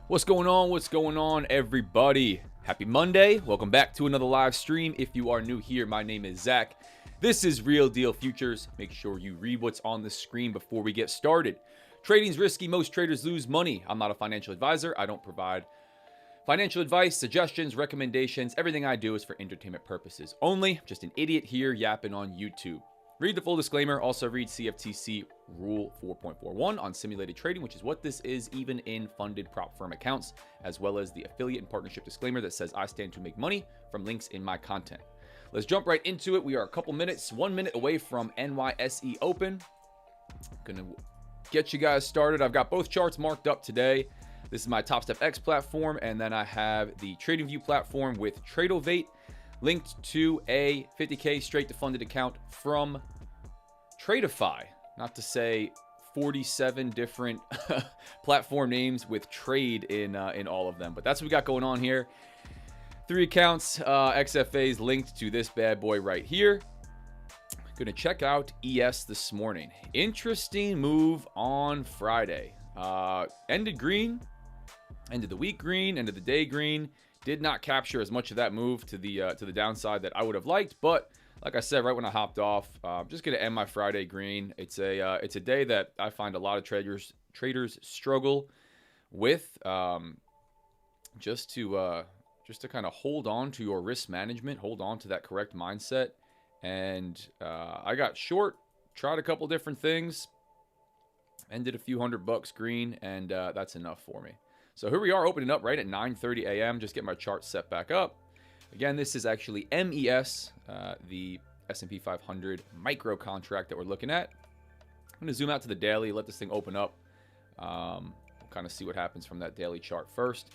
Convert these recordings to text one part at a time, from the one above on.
What's going on? What's going on, everybody? Happy Monday. Welcome back to another live stream. If you are new here, my name is Zach. This is Real Deal Futures. Make sure you read what's on the screen before we get started. Trading's risky. Most traders lose money. I'm not a financial advisor. I don't provide financial advice, suggestions, recommendations. Everything I do is for entertainment purposes only. Just an idiot here yapping on YouTube. Read the full disclaimer. Also read CFTC Rule 4.41 on simulated trading, which is what this is, even in funded prop firm accounts, as well as the affiliate and partnership disclaimer that says I stand to make money from links in my content. Let's jump right into it. We are a couple minutes, 1 minute away from NYSE Open. Gonna get you guys started. I've got both charts marked up today. This is my Topstep X platform, and then I have the TradingView platform with Tradeify linked to a 50K straight to funded account from Tradeify. Not to say 47 different platform names with trade in all of them, but that's what we got going on here. 3 accounts, XFAs linked to this bad boy right here. Gonna check out ES this morning. Interesting move on Friday. Ended green, ended the week green, ended the day green. Did not capture as much of that move to the downside that I would have liked, but like I said, right when I hopped off, I'm just gonna end my Friday green. It's a day that I find a lot of traders struggle with, just to kind of hold on to your risk management, hold on to that correct mindset. And I got short, tried a couple different things, ended a few $100 green, and that's enough for me. So here we are, opening up right at 9:30 a.m. Just get my chart set back up. Again, this is actually MES, the S&P 500 micro contract that we're looking at. I'm going to zoom out to the daily, let this thing open up. We'll kind of see what happens from that daily chart first.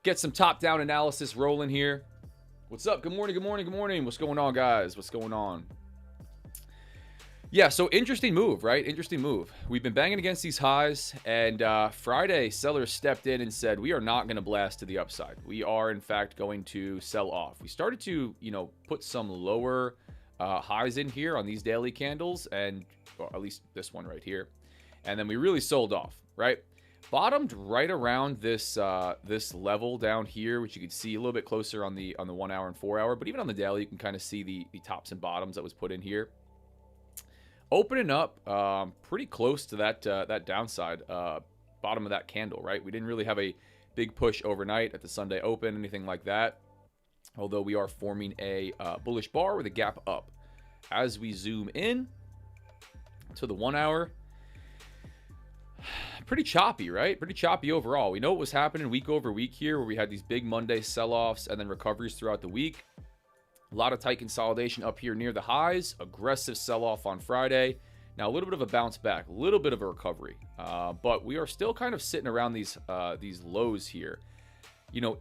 Get some top-down analysis rolling here. What's up? Good morning, good morning, good morning. What's going on, guys? What's going on? Yeah, so interesting move, right? Interesting move. We've been banging against these highs, and Friday, sellers stepped in and said, we are not going to blast to the upside. We are, in fact, going to sell off. We started to, put some lower highs in here on these daily candles, and or at least this one right here. And then we really sold off, right? Bottomed right around this this level down here, which you can see a little bit closer on the 1 hour and 4 hour. But even on the daily, you can kind of see the tops and bottoms that was put in here. Opening up pretty close to that downside bottom of that candle, right? We didn't really have a big push overnight at the Sunday open, anything like that. Although we are forming a bullish bar with a gap up. As we zoom in to the 1 hour, pretty choppy, right? Pretty choppy overall. We know what was happening week over week here, where we had these big Monday sell-offs and then recoveries throughout the week. A lot of tight consolidation up here near the highs. Aggressive sell-off on Friday. Now a little bit of a bounce back, a little bit of a recovery, but we are still kind of sitting around these lows here.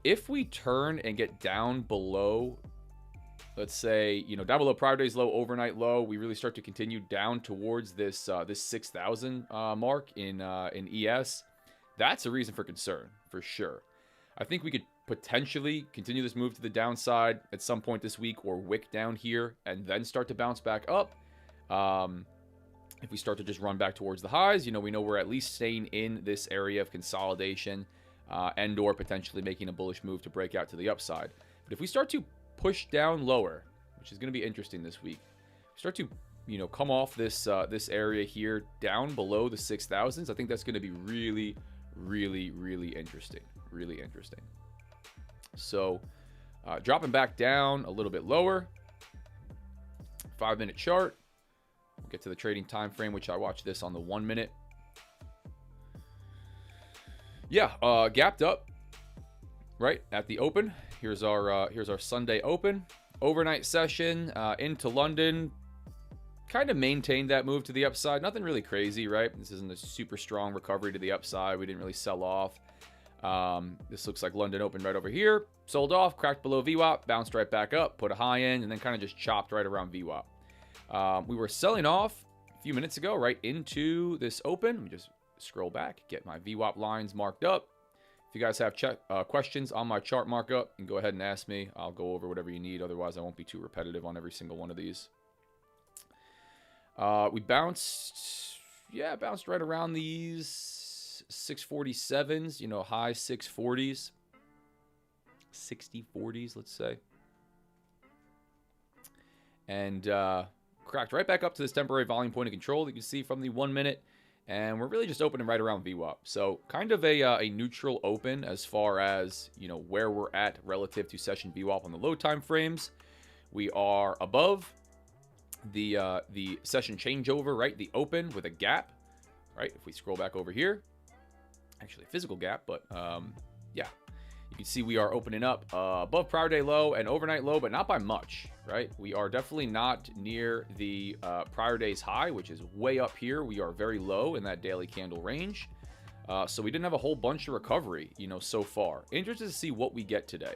If we turn and get down below, let's say, down below prior day's low, overnight low, we really start to continue down towards this 6,000 mark in ES. That's a reason for concern for sure. I think we could potentially continue this move to the downside at some point this week, or wick down here and then start to bounce back up. If we start to just run back towards the highs, we know we're at least staying in this area of consolidation, and or potentially making a bullish move to break out to the upside. But if we start to push down lower, which is going to be interesting this week, start to come off this this area here down below the 6,000s, I think that's going to be really, really, really interesting. Really interesting. So dropping back down a little bit lower. 5-minute chart. We'll get to the trading time frame, which I watch this on the 1 minute. Yeah, gapped up right at the open. Here's our Sunday open. Overnight session into London. Kind of maintained that move to the upside. Nothing really crazy, right? This isn't a super strong recovery to the upside. We didn't really sell off. This looks like London opened right over here, sold off, cracked below VWAP, bounced right back up, put a high in, and then kind of just chopped right around VWAP. We were selling off a few minutes ago right into this open. Let me just scroll back, get my VWAP lines marked up. If you guys have questions on my chart markup, you can go ahead and ask me. I'll go over whatever you need. Otherwise, I won't be too repetitive on every single one of these. We bounced right around these 647s, you know, high 640s, 6040s, let's say. And cracked right back up to this temporary volume point of control that you can see from the 1 minute. And we're really just opening right around VWAP. So kind of a neutral open as far as, you know, where we're at relative to session VWAP on the low time frames. We are above the session changeover, right? The open with a gap, right? If we scroll back over here, actually physical gap, but yeah, you can see we are opening up above prior day low and overnight low, but not by much, right? We are definitely not near the prior day's high, which is way up here. We are very low in that daily candle range. So we didn't have a whole bunch of recovery, you know, so far. Interested to see what we get today.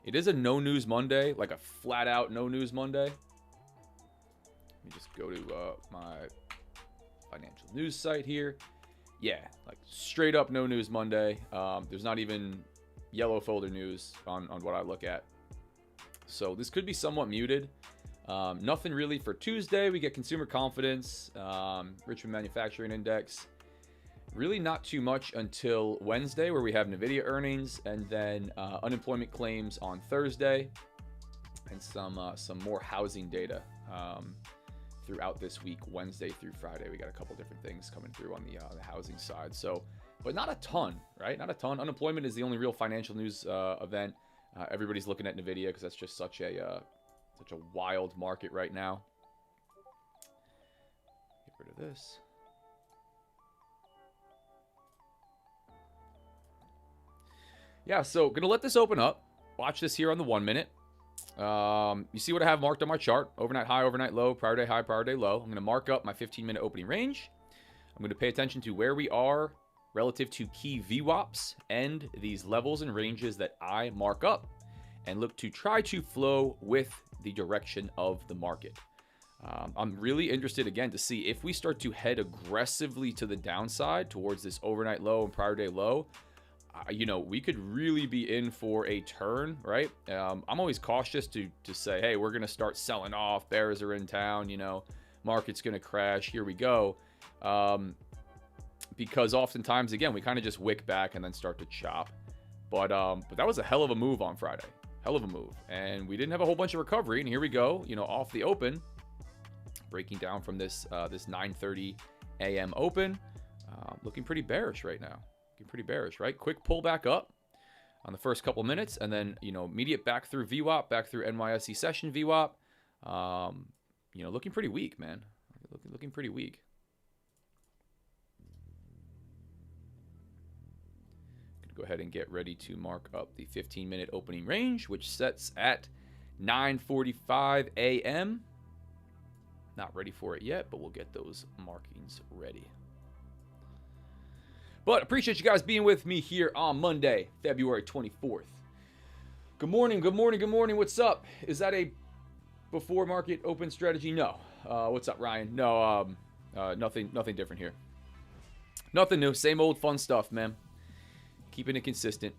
It is a no news Monday, like a flat out no news Monday. Let me just go to my financial news site here. Yeah, like straight up no news Monday. There's not even yellow folder news on what I look at. So this could be somewhat muted. Nothing really for Tuesday. We get consumer confidence, Richmond Manufacturing Index. Really not too much until Wednesday, where we have NVIDIA earnings, and then unemployment claims on Thursday, and some more housing data throughout this week, Wednesday through Friday. We got a couple different things coming through on the housing side. So, but not a ton, right? Not a ton. Unemployment is the only real financial news event. Everybody's looking at NVIDIA because that's just such a wild market right now. Get rid of this. Yeah, so gonna let this open up. Watch this here on the 1 minute. You see what I have marked on my chart: overnight high, overnight low, prior day high, prior day low. I'm gonna mark up my 15-minute opening range. I'm gonna pay attention to where we are relative to key VWAPs and these levels and ranges that I mark up, and look to try to flow with the direction of the market. I'm really interested again to see if we start to head aggressively to the downside towards this overnight low and prior day low. You know, we could really be in for a turn, right? I'm always cautious to say, hey, we're going to start selling off. Bears are in town, you know, market's going to crash. Here we go. Because oftentimes, again, we kind of just wick back and then start to chop. But that was a hell of a move on Friday. Hell of a move. And we didn't have a whole bunch of recovery. And here we go, you know, off the open, breaking down from this 9:30 a.m. open. Looking pretty bearish right now. Pretty bearish, right? Quick pull back up on the first couple minutes, and then, you know, immediate back through VWAP, back through NYSE session VWAP. You know, looking pretty weak, man. Looking pretty weak. Gonna go ahead and get ready to mark up the 15-minute opening range, which sets at 9:45 a.m. Not ready for it yet, but we'll get those markings ready. But appreciate you guys being with me here on Monday, February 24th. Good morning, good morning, good morning. What's up? Is that a before market open strategy? No. What's up, Ryan? No, nothing different here. Nothing new. Same old fun stuff, man. Keeping it consistent.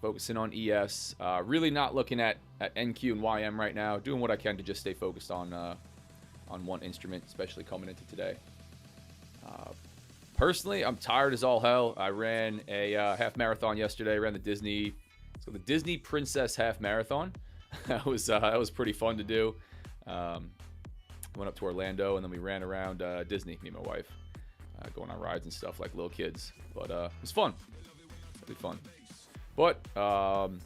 Focusing on ES. Really not looking at NQ and YM right now. Doing what I can to just stay focused on one instrument, especially coming into today. Personally, I'm tired as all hell. I ran a half marathon yesterday. Ran the Disney Princess half marathon. that was pretty fun to do. Went up to Orlando and then we ran around Disney. Me and my wife, going on rides and stuff like little kids. But it was fun. Really fun. But I'm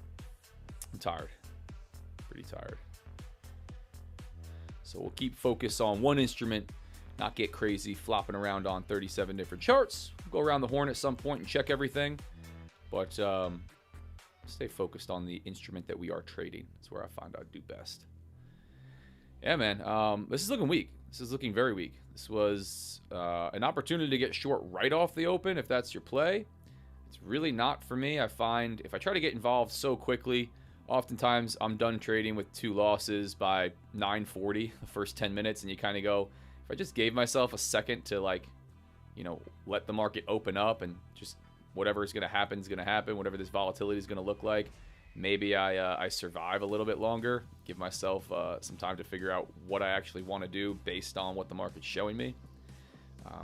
tired. Pretty tired. So we'll keep focus on one instrument. Not get crazy flopping around on 37 different charts. We'll go around the horn at some point and check everything, but stay focused on the instrument that we are trading. That's where I find I do best. Yeah, man. This is looking weak. This is looking very weak. This was an opportunity to get short right off the open if that's your play. It's really not for me. I find if I try to get involved so quickly, oftentimes I'm done trading with 2 losses by 9:40, the first 10 minutes, and you kind of go, I just gave myself a second to, like, you know, let the market open up and just whatever is going to happen is going to happen. Whatever this volatility is going to look like, maybe I survive a little bit longer, give myself some time to figure out what I actually want to do based on what the market's showing me.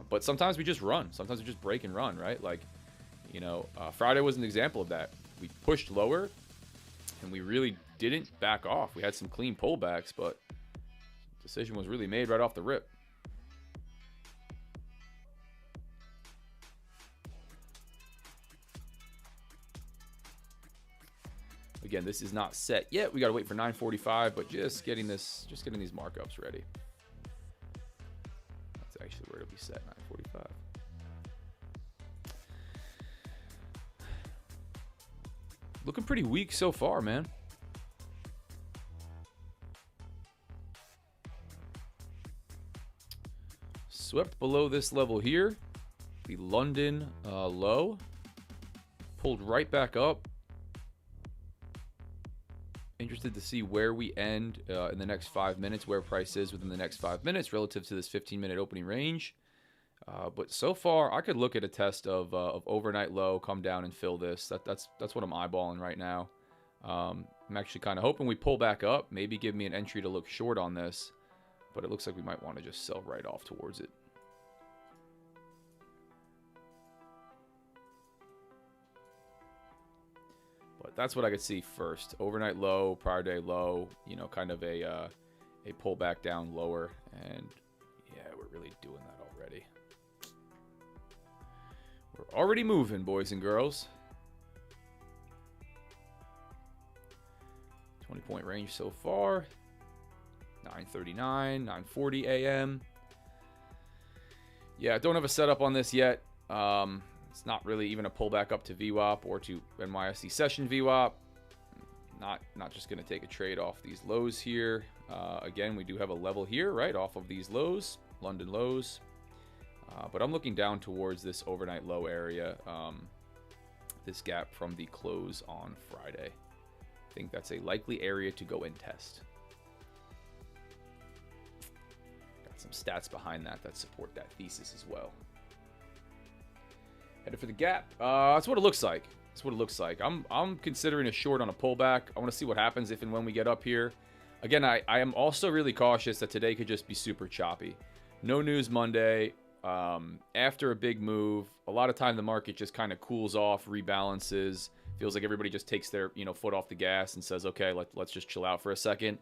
But sometimes we just run. Sometimes we just break and run, right? Like You know, Friday was an example of that. We pushed lower, and we really didn't back off. We had some clean pullbacks, but the decision was really made right off the rip. Again, this is not set yet. We got to wait for 9:45, but just getting these markups ready. That's actually where it'll be set, 9:45. Looking pretty weak so far, man. Swept below this level here, the London low, pulled right back up. Interested to see where we end in the next 5 minutes, where price is within the next 5 minutes relative to this 15-minute opening range. But so far, I could look at a test of overnight low, come down and fill this. That's what I'm eyeballing right now. I'm actually kind of hoping we pull back up, maybe give me an entry to look short on this. But it looks like we might want to just sell right off towards it. But that's what I could see first. Overnight low, prior day low, you know, kind of a pullback down lower. And yeah, we're really doing that already. We're already moving, boys and girls. 20-point range so far. 9:39, 9:40 a.m. Yeah, don't have a setup on this yet. It's not really even a pullback up to VWAP or to NYSE session VWAP. Not just going to take a trade off these lows here. Again, we do have a level here, right, off of these lows, London lows. But I'm looking down towards this overnight low area, this gap from the close on Friday. I think that's a likely area to go and test. Got some stats behind that support that thesis as well. Headed for the gap. That's what it looks like. That's what it looks like. I'm considering a short on a pullback. I want to see what happens if and when we get up here. Again, I am also really cautious that today could just be super choppy. No news Monday. After a big move, a lot of time the market just kind of cools off, rebalances. Feels like everybody just takes their foot off the gas and says, okay, let's just chill out for a second.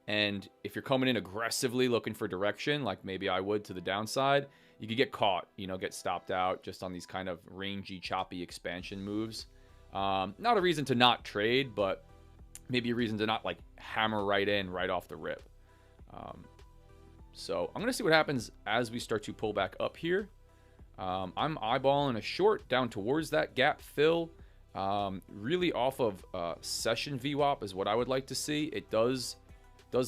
And if you're coming in aggressively looking for direction, like maybe I would to the downside, you could get caught, get stopped out just on these kind of rangy, choppy expansion moves. Not a reason to not trade, but maybe a reason to not like hammer right in right off the rip. So I'm going to see what happens as we start to pull back up here. I'm eyeballing a short down towards that gap fill. Really off of session VWAP is what I would like to see. It does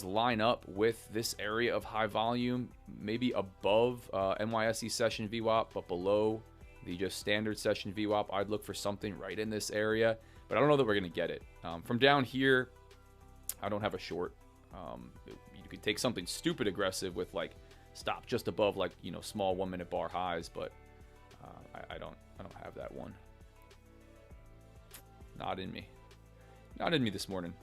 line up with this area of high volume, maybe above NYSE session VWAP, but below the just standard session VWAP. I'd look for something right in this area, but I don't know that we're going to get it. From down here, I don't have a short. You could take something stupid aggressive with like stop just above like small 1 minute bar highs, but I don't have that one. Not in me. Not in me this morning.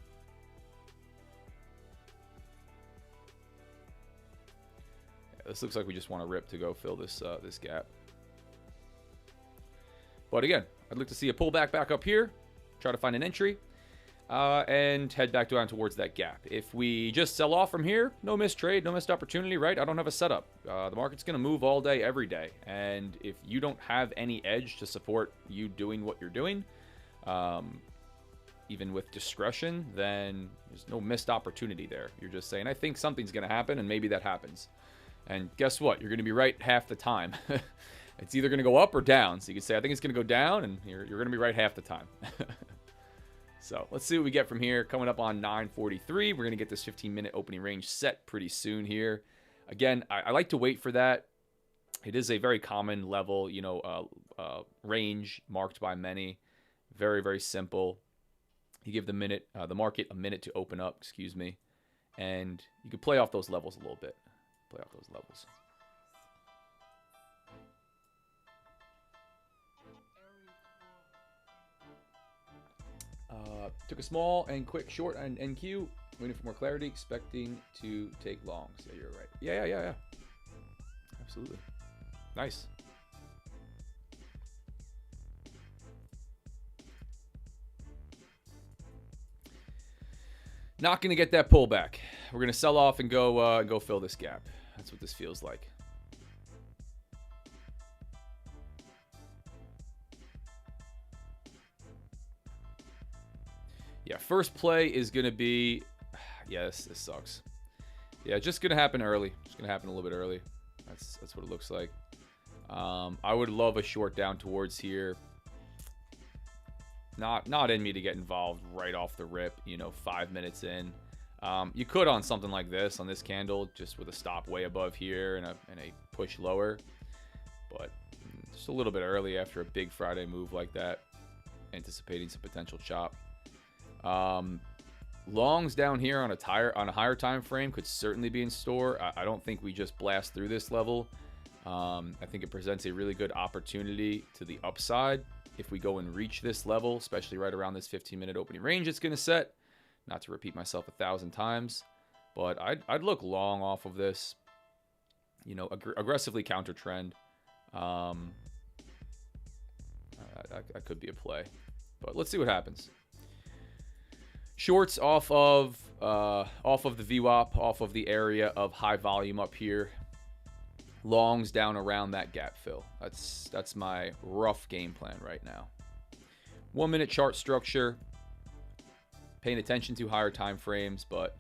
This looks like we just want to rip to go fill this this gap. But again, I'd like to see a pullback back up here, try to find an entry, and head back down towards that gap. If we just sell off from here, no missed trade, no missed opportunity, right? I don't have a setup. The market's going to move all day, every day. And if you don't have any edge to support you doing what you're doing, even with discretion, then there's no missed opportunity there. You're just saying, I think something's going to happen, and maybe that happens. And guess what? You're going to be right half the time. It's either going to go up or down. So you can say, I think it's going to go down, and you're going to be right half the time. So let's see what we get from here. Coming up on 9:43, we're going to get this 15-minute opening range set pretty soon here. Again, I like to wait for that. It is a very common level, range marked by many. Very, very simple. You give the market a minute to open up, and you can play off those levels a little bit. Play off those levels. Took a small and quick short on NQ. Waiting for more clarity. Expecting to take longs. Yeah, you're right. Yeah. Absolutely. Nice. Not going to get that pullback. We're going to sell off and go fill this gap. That's what this feels like. Yeah, first play is going to be... Yeah, this sucks. Yeah, just going to happen early. Just going to happen a little bit early. That's what it looks like. I would love a short down towards here. Not in me to get involved right off the rip, 5 minutes in. You could on something like this, on this candle, just with a stop way above here and a push lower. But just a little bit early after a big Friday move like that. Anticipating some potential chop. Longs down here on a higher time frame could certainly be in store. I don't think we just blast through this level. I think it presents a really good opportunity to the upside if we go and reach this level, especially right around this 15-minute opening range it's going to set. Not to repeat myself 1,000 times, but I'd look long off of this. Aggressively counter trend. That could be a play, but let's see what happens. Shorts off of the VWAP, off of the area of high volume up here. Longs down around that gap fill. That's my rough game plan right now. 1 minute chart structure. Paying attention to higher time frames, but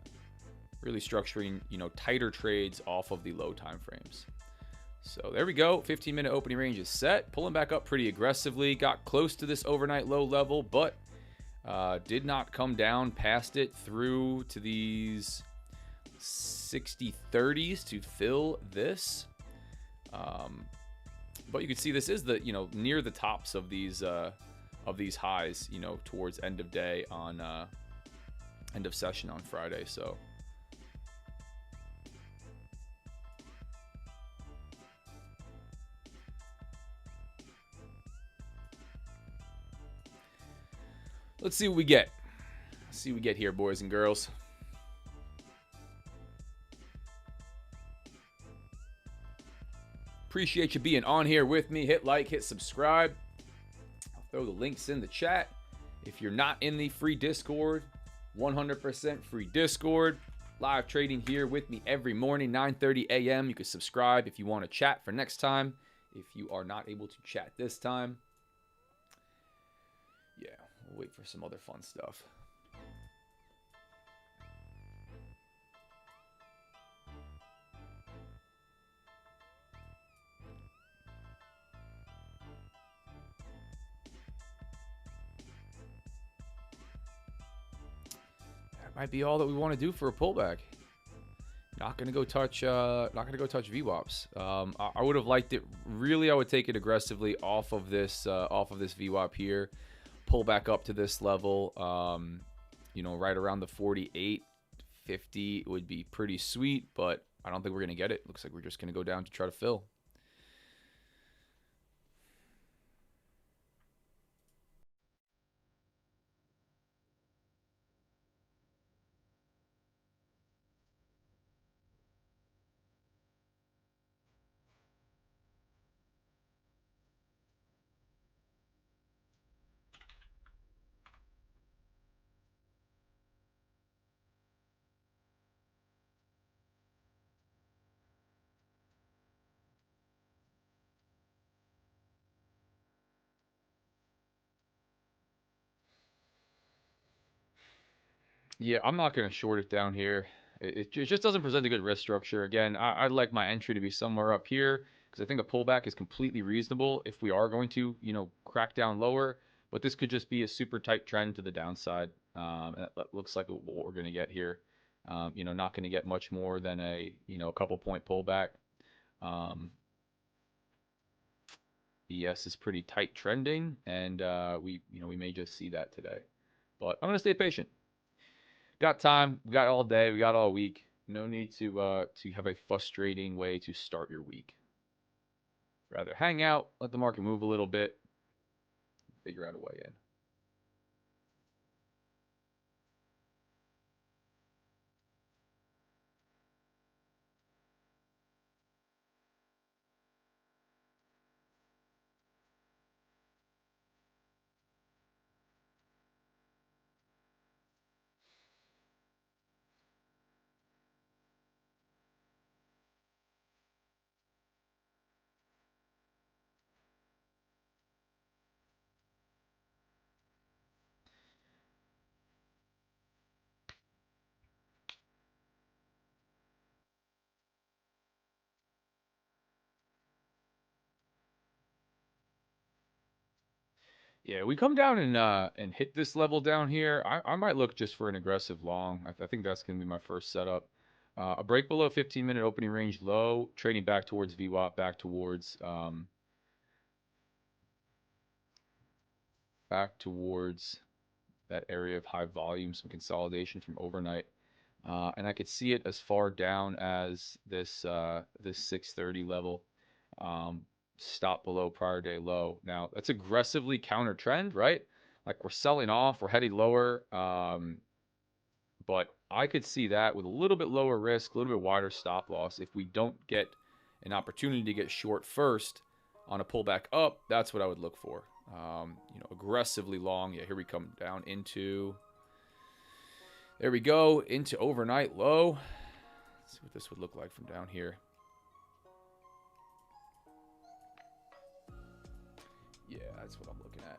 really structuring, tighter trades off of the low time frames. So there we go. 15-minute opening range is set. Pulling back up pretty aggressively. Got close to this overnight low level, but did not come down past it through to these 60-30s to fill this. But you can see this is the near the tops of these highs, towards end of day on end of session on Friday. So let's see what we get. Let's see what we get here, boys and girls. Appreciate you being on here with me. Hit like, hit subscribe. I'll throw the links in the chat. If you're not in the free Discord, 100% free Discord. Live trading here with me every morning, 9:30 a.m. You can subscribe if you want to chat for next time. If you are not able to chat this time, yeah, we'll wait for some other fun stuff. Might be all that we want to do for a pullback. Not gonna go touch VWAPs. I would have liked it. Really, I would take it aggressively off of this VWAP here. Pull back up to this level. Right around the 48, 50 would be pretty sweet, but I don't think we're gonna get it. Looks like we're just gonna go down to try to fill. Yeah, I'm not going to short it down here. It just doesn't present a good risk structure. Again, I'd like my entry to be somewhere up here because I think a pullback is completely reasonable if we are going to, crack down lower. But this could just be a super tight trend to the downside. And that looks like what we're going to get here. Not going to get much more than a couple point pullback. ES is pretty tight trending, and we may just see that today. But I'm going to stay patient. Got time. We got all day. We got all week. No need to have a frustrating way to start your week. Rather hang out, let the market move a little bit, figure out a way in. Yeah, we come down and hit this level down here. I might look just for an aggressive long. I think that's going to be my first setup. A break below 15-minute opening range low, trading back towards VWAP, back towards that area of high volume, some consolidation from overnight. And I could see it as far down as this 630 level. Stop below prior day low. Now, that's aggressively counter trend, right? Like we're selling off, we're heading lower. But I could see that with a little bit lower risk, a little bit wider stop loss. If we don't get an opportunity to get short first on a pullback up, that's what I would look for. Aggressively long. Yeah, here we come down into, there we go, into overnight low. Let's see what this would look like from down here. Yeah, that's what I'm looking at.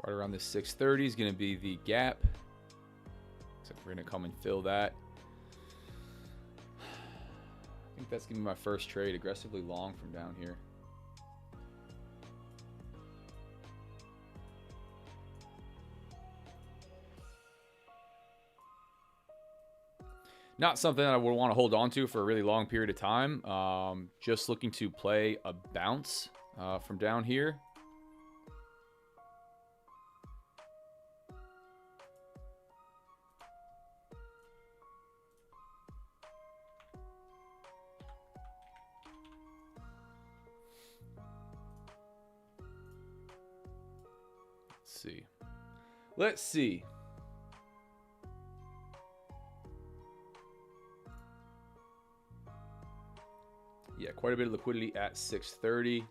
Right around this 630 is going to be the gap. So we're going to come and fill that. I think that's going to be my first trade, aggressively long from down here. Not something that I would want to hold on to for a really long period of time. Just looking to play a bounce from down here. Let's see. Yeah, quite a bit of liquidity at 630.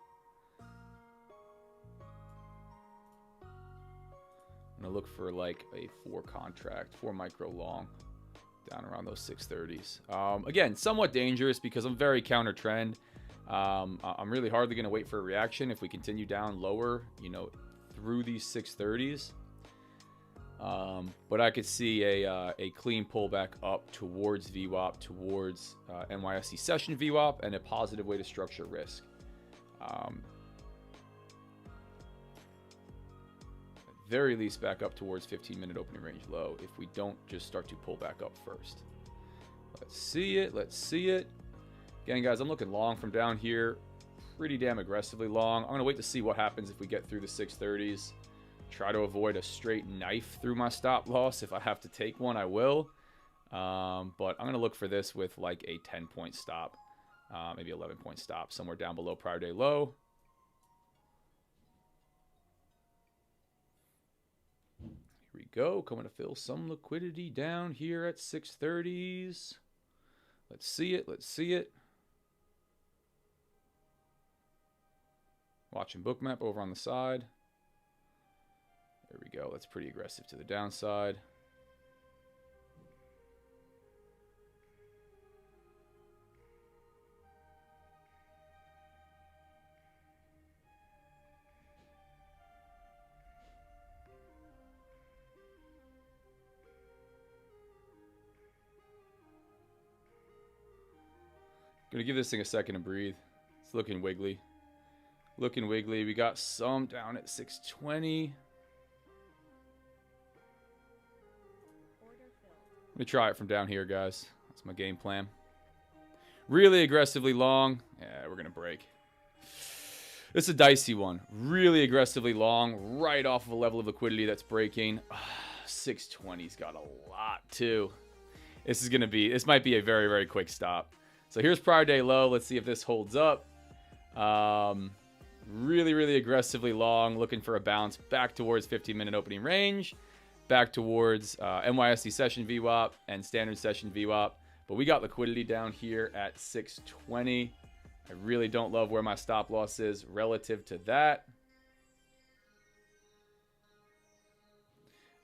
I'm going to look for like a 4 micro long down around those 630s. Again, somewhat dangerous because I'm very counter trend. I'm really hardly going to wait for a reaction if we continue down lower, through these 630s. But I could see a clean pullback up towards VWAP, towards NYSE session VWAP, and a positive way to structure risk. At very least back up towards 15-minute opening range low if we don't just start to pull back up first. Let's see it. Let's see it. Again, guys, I'm looking long from down here. Pretty damn aggressively long. I'm going to wait to see what happens if we get through the 630s. Try to avoid a straight knife through my stop loss. If I have to take one, I will. But I'm going to look for this with like a 10-point stop. Maybe 11-point stop. Somewhere down below prior day low. Here we go. Coming to fill some liquidity down here at 630s. Let's see it. Let's see it. Watching Bookmap over on the side. There we go. That's pretty aggressive to the downside. Gonna give this thing a second to breathe. It's looking wiggly. Looking wiggly. We got some down at 620. Let me try it from down here, guys. That's my game plan. Really aggressively long. Yeah, we're going to break. This is a dicey one. Really aggressively long. Right off of a level of liquidity that's breaking. 620's got a lot, too. This might be a very, very quick stop. So here's prior day low. Let's see if this holds up. Really, really aggressively long. Looking for a bounce back towards 15-minute opening range. Back towards NYSE session VWAP and standard session VWAP. But we got liquidity down here at 620. I really don't love where my stop loss is relative to that.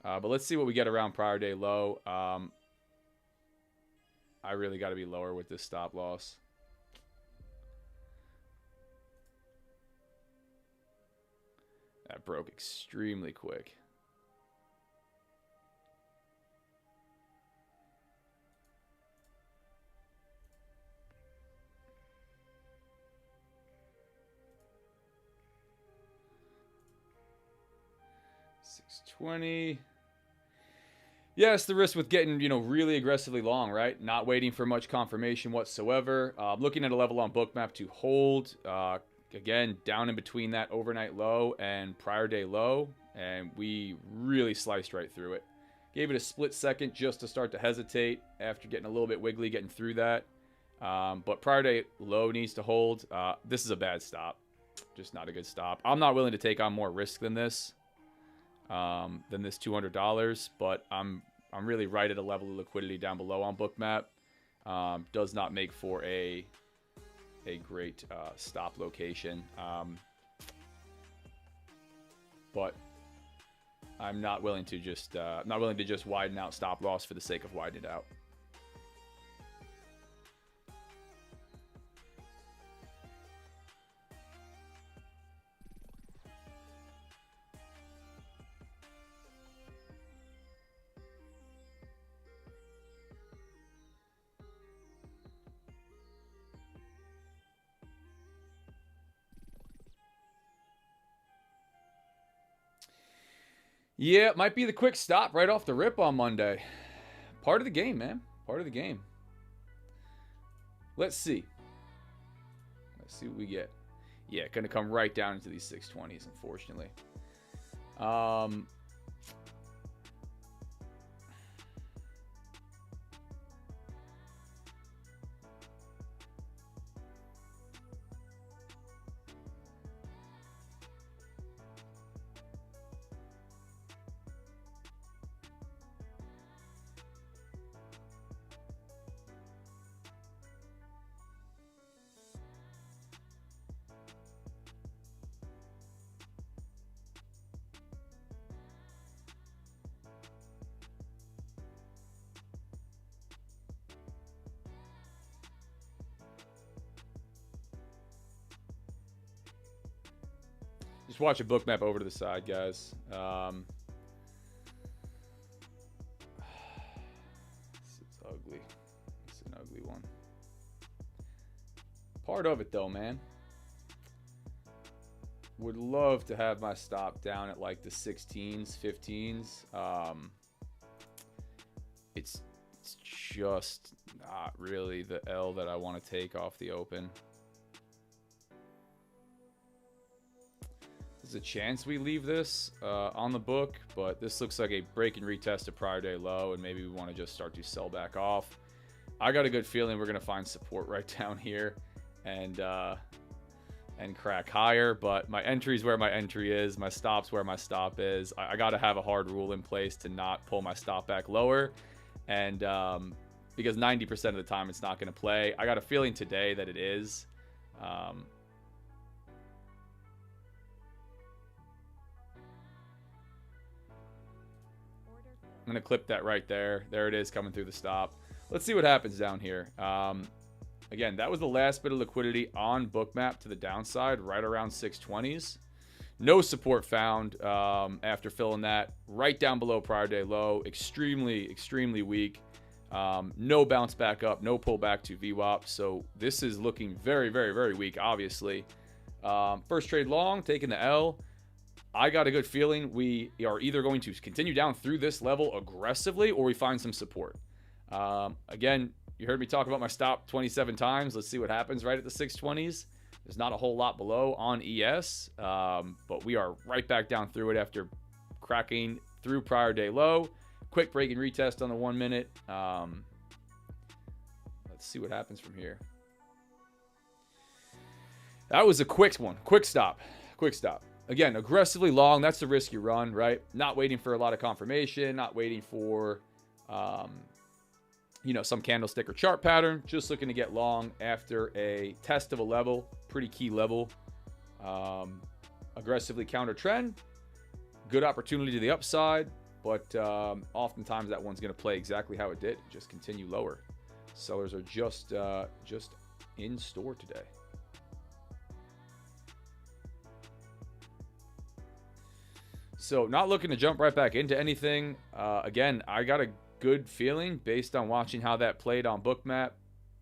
But let's see what we get around prior day low. I really got to be lower with this stop loss. That broke extremely quick. $620. Yes, the risk with getting, really aggressively long, right? Not waiting for much confirmation whatsoever. Looking at a level on Bookmap to hold. Again, down in between that overnight low and prior day low. And we really sliced right through it. Gave it a split second just to start to hesitate after getting a little bit wiggly, getting through that. But prior day low needs to hold. This is a bad stop. Just not a good stop. I'm not willing to take on more risk than this. Than this $200, but I'm really right at a level of liquidity down below on Bookmap. Does not make for a great stop location, but I'm not willing to just widen out stop loss for the sake of widening it out. Yeah, it might be the quick stop right off the rip on Monday. Part of the game, man. Part of the game. Let's see. Let's see what we get. Yeah, going to come right down into these 620s, unfortunately. Just watch a Bookmap over to the side, guys. This is ugly. This is an ugly one. Part of it, though, man. Would love to have my stop down at like the 16s, 15s. It's just not really the L that I want to take off the open. There's a chance we leave this on the book, but this looks like a break and retest of prior day low, and maybe we want to just start to sell back off. I got a good feeling we're going to find support right down here and crack higher, but my entry is where my entry is. My stop's where my stop is. I got to have a hard rule in place to not pull my stop back lower, and because 90% of the time it's not going to play. I got a feeling today that it is. I'm going to clip that right there. There it is coming through the stop. Let's see what happens down here. Again, that was the last bit of liquidity on Bookmap to the downside, right around 620s. No support found after filling that right down below prior day low. Extremely, extremely weak. No bounce back up, no pullback to VWAP. So this is looking very, very, very weak, obviously. First trade long, taking the L. I got a good feeling we are either going to continue down through this level aggressively or we find some support. Again, you heard me talk about my stop 27 times. Let's see what happens right at the 620s. There's not a whole lot below on ES, but we are right back down through it after cracking through prior day low. Quick break and retest on the 1 minute. Let's see what happens from here. That was a quick one. Quick stop. Quick stop. Again, aggressively long. That's the risk you run, right? Not waiting for a lot of confirmation. Not waiting for, some candlestick or chart pattern. Just looking to get long after a test of a level. Pretty key level. Aggressively counter trend. Good opportunity to the upside. But oftentimes that one's going to play exactly how it did. Just continue lower. Sellers are just in store today. So not looking to jump right back into anything. Again, I got a good feeling based on watching how that played on Bookmap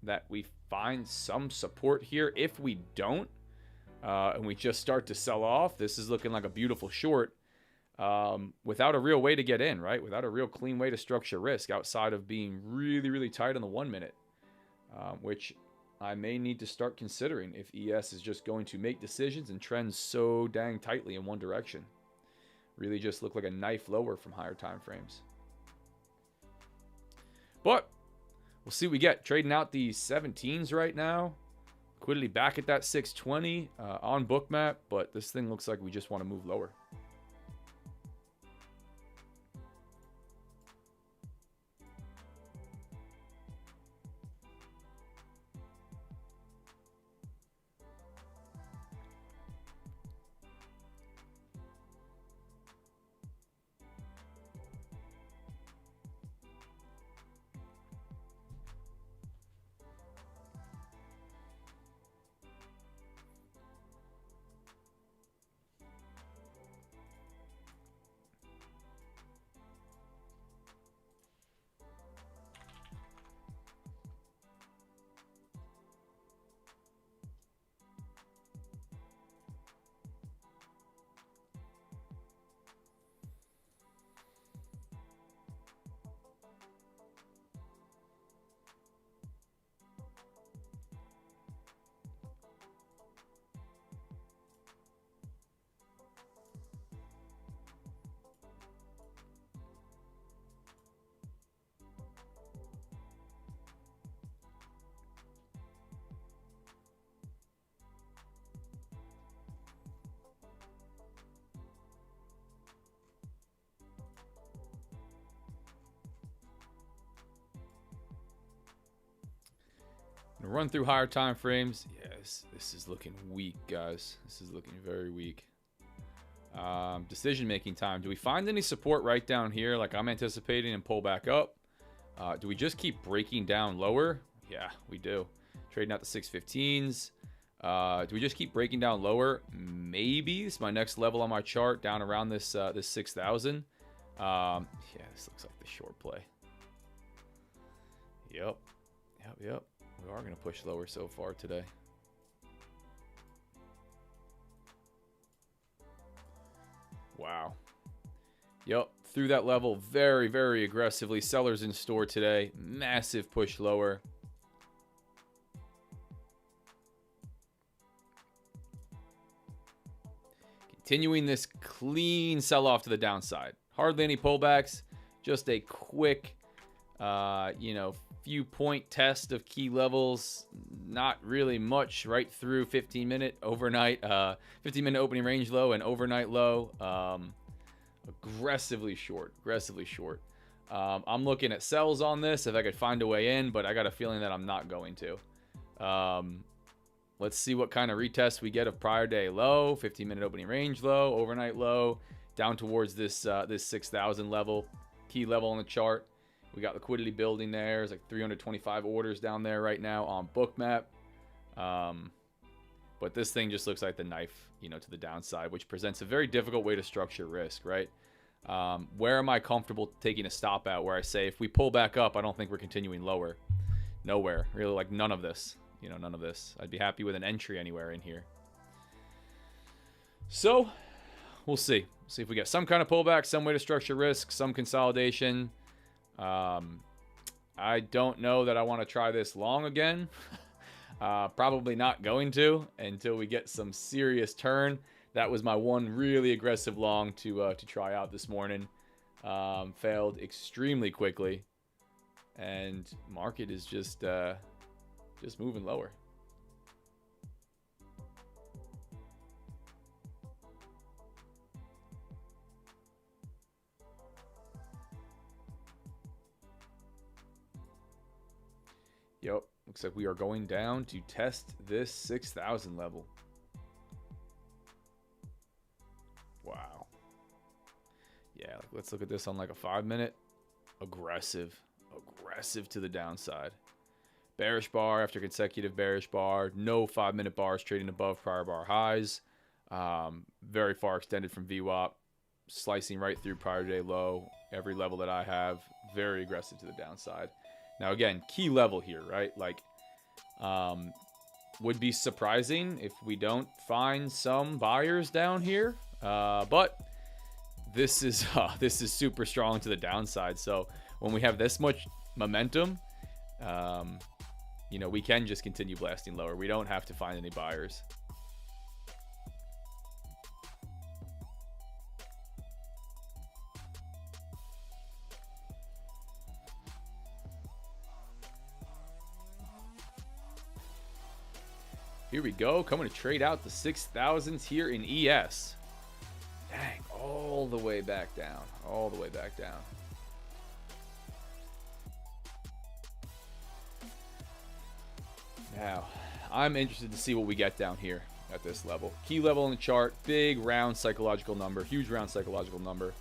that we find some support here. If we don't, and we just start to sell off, this is looking like a beautiful short without a real way to get in, right? Without a real clean way to structure risk outside of being really, really tight on the 1 minute, which I may need to start considering if ES is just going to make decisions and trend so dang tightly in one direction. Really just look like a knife lower from higher time frames. But we'll see what we get. Trading out the 17s right now. Liquidity back at that 620 on Bookmap, but this thing looks like we just want to move lower. Run through higher time frames. Yes, this is looking weak, guys. This is looking very weak. Decision making time. Do we find any support right down here like I'm anticipating and pull back up? Do we just keep breaking down lower? Yeah, we do. Trading out the 615s. Do we just keep breaking down lower? Maybe. This is my next level on my chart, down around this 6,000. Yeah, this looks like the short play. Yep. We are going to push lower so far today. Wow. Yep, through that level very, very aggressively. Sellers in store today. Massive push lower. Continuing this clean sell-off to the downside. Hardly any pullbacks. Just a quick, few point test of key levels. Not really much right through 15-minute overnight, 15-minute opening range low and overnight low. Aggressively short. I'm looking at sells on this if I could find a way in, but I got a feeling that I'm not going to. Let's see what kind of retest we get of prior day low, 15-minute opening range low, overnight low, down towards this 6,000 level, key level on the chart. We got liquidity building there. There's like 325 orders down there right now on Bookmap. But this thing just looks like the knife, to the downside, which presents a very difficult way to structure risk, right? Where am I comfortable taking a stop at where I say if we pull back up, I don't think we're continuing lower? Nowhere. Really, like none of this. None of this. I'd be happy with an entry anywhere in here. So, we'll see. See if we get some kind of pullback, some way to structure risk, some consolidation. I don't know that I want to try this long again. Probably not going to until we get some serious turn. That was my one really aggressive long to try out this morning. Failed extremely quickly, and market is just moving lower. Yep, looks like we are going down to test this 6,000 level. Wow. Yeah, let's look at this on like a 5-minute. Aggressive to the downside. Bearish bar after consecutive bearish bar. No 5-minute bars trading above prior bar highs. Very far extended from VWAP. Slicing right through prior day low. Every level that I have. Very aggressive to the downside. Now, again, key level here, right? Like, would be surprising if we don't find some buyers down here. But this is super strong to the downside. So when we have this much momentum, you know, we can just continue blasting lower. We don't have to find any buyers. Here we go. Coming to trade out the 6,000s here in ES. Dang, all the way back down. All the way back down. Now, I'm interested to see what we get down here at this level. Key level in the chart. Big round psychological number. Huge round psychological number.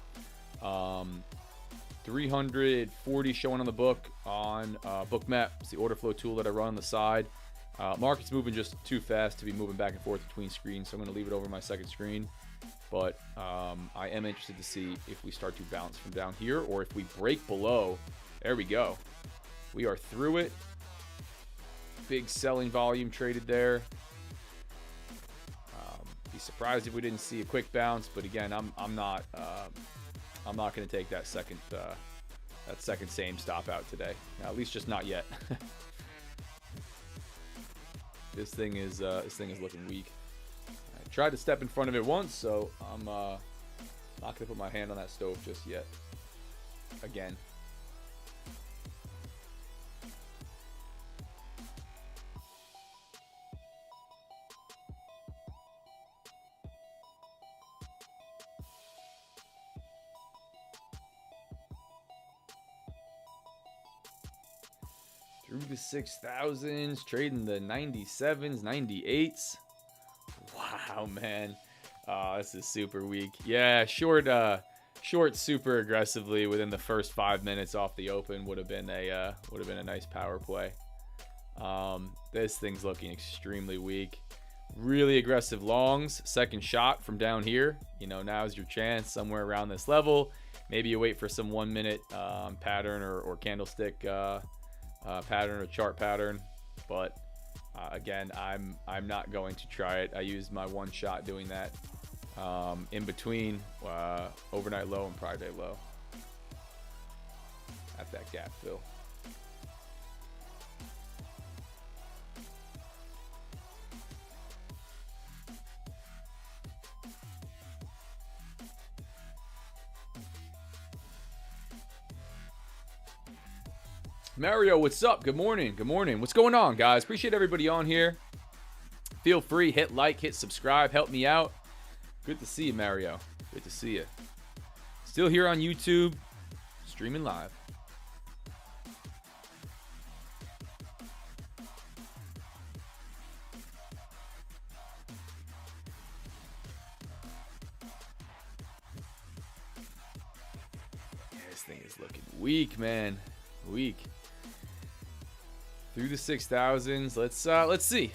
340 showing on the book on Bookmap. It's the order flow tool that I run on the side. Market's moving just too fast to be moving back and forth between screens, so I'm going to leave it over my second screen. But I am interested to see if we start to bounce from down here, or if we break below. There we go. We are through it. Big selling volume traded there. Be surprised if we didn't see a quick bounce, but again, I'm not going to take that second same stop out today. At least just not yet. This thing is looking weak. I tried to step in front of it once, so I'm not going to put my hand on that stove just yet. Again. Through the 6,000s, trading the 97s, 98s. Wow, man. This is super weak. Yeah, short super aggressively within the first 5 minutes off the open would have been a nice power play. This thing's looking extremely weak. Really aggressive longs. Second shot from down here. You know, now's your chance somewhere around this level. Maybe you wait for some 1 minute pattern or candlestick pattern or chart pattern, but again, I'm not going to try it. I used my one shot doing that in between overnight low and prior day low at that gap fill. Mario, what's up? Good morning. Good morning. What's going on, guys? Appreciate everybody on here. Feel free, hit like, hit subscribe, help me out. Good to see you, Mario. Good to see you. Still here on YouTube, streaming live. Yeah, this thing is looking weak, man. Weak. Through the 6,000s. Let's see